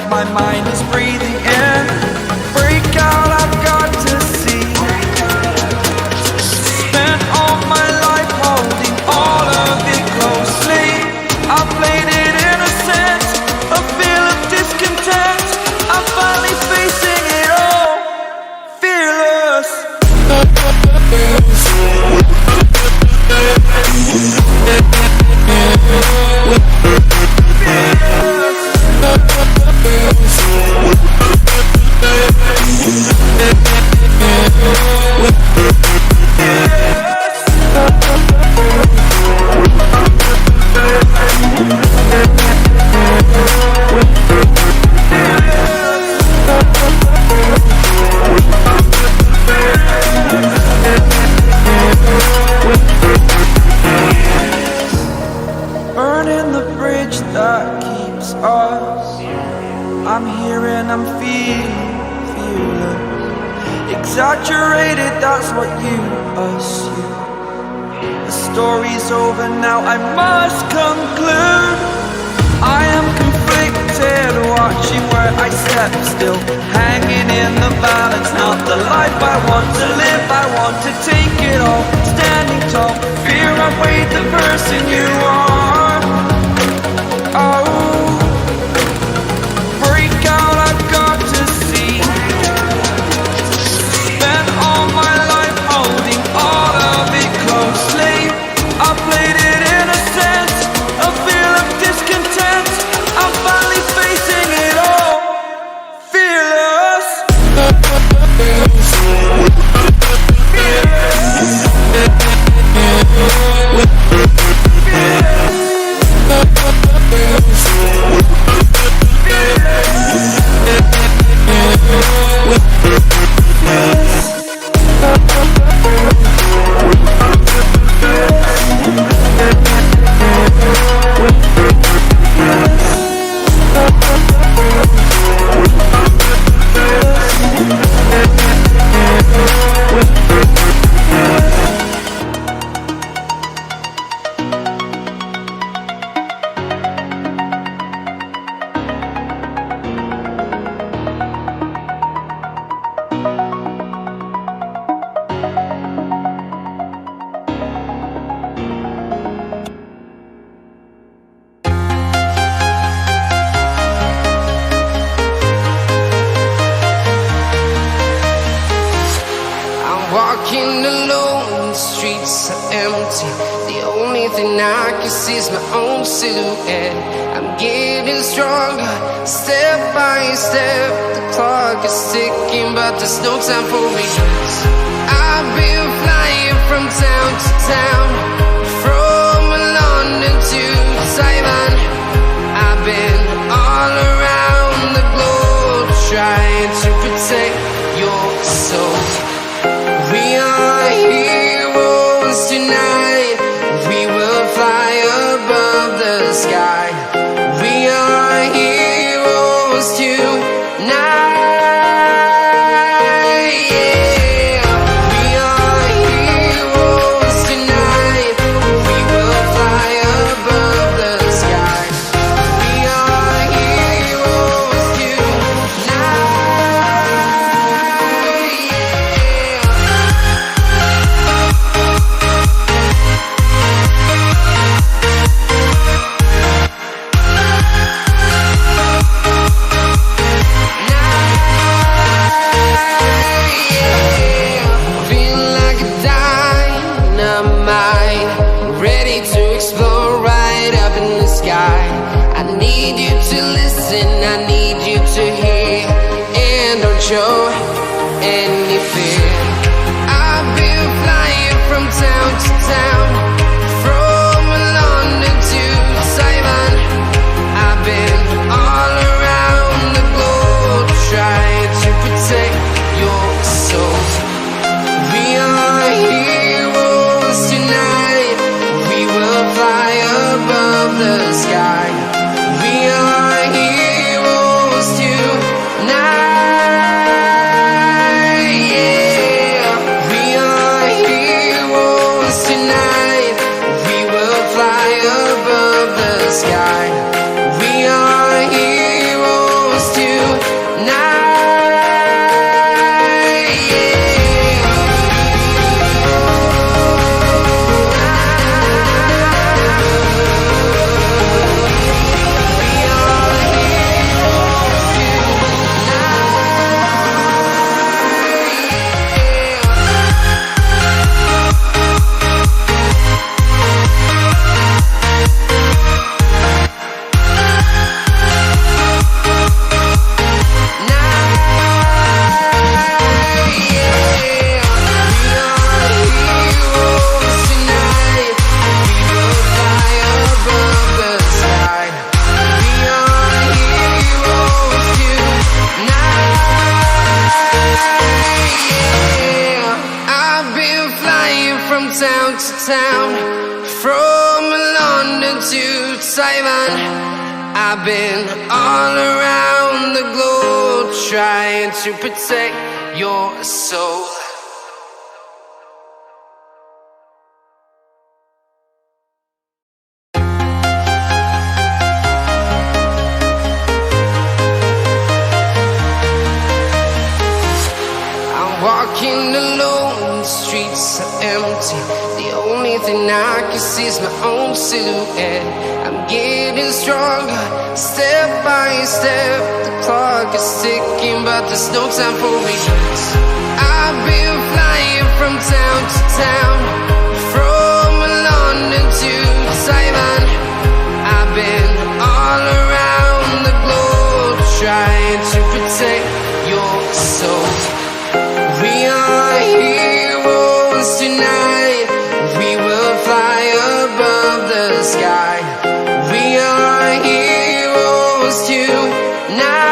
my mind is breathing in. Break out, I've got to see. Spent all my life holding all of it closely. I played it innocent, a feel of discontent. I'm finally facing it all, fearless. Burning the bridge that keeps us. I'm here and I'm feeling exaggerated, that's what you assume. The story's over now, I must conclude. I am conflicted, watching where I step still, hanging in the balance. Not the life I want to live, I want to take it all. Standing tall, fear I've weighed the person you are. Oh, break out, I've got to see. Spent all my life holding all of it closely. I played it innocent, a feel of discontent. I'm finally facing it all, fearless. Walking alone, the streets are empty. The only thing I can see is my own silhouette. I'm getting stronger, step by step. The clock is ticking, but there's no time for regrets. I've been flying from town to town, from London to Taiwan. I've been all around the globe, trying to protect your soul. We are heroes tonight. We will fly above the sky. We are heroes tonight. Yeah. We are heroes tonight. We will fly above the sky. We are heroes tonight. I need you to listen, I need you to hear, and don't show any fear. I've been flying from town to town, from London to Taiwan. I've been all around the globe, trying to protect your soul. We are heroes tonight. We will fly above the sky. We are heroes tonight. Yeah, we are heroes tonight. Taiwan. I've been all around the globe trying to protect your soul. Walking alone, the streets are empty. The only thing I can see is my own silhouette. I'm getting stronger, step by step. The clock is ticking, but there's no time for regrets. I've been flying from town to town, from London to Taiwan. I've been all around the globe trying to protect your soul. We are heroes tonight. We will fly above the sky. We are heroes tonight.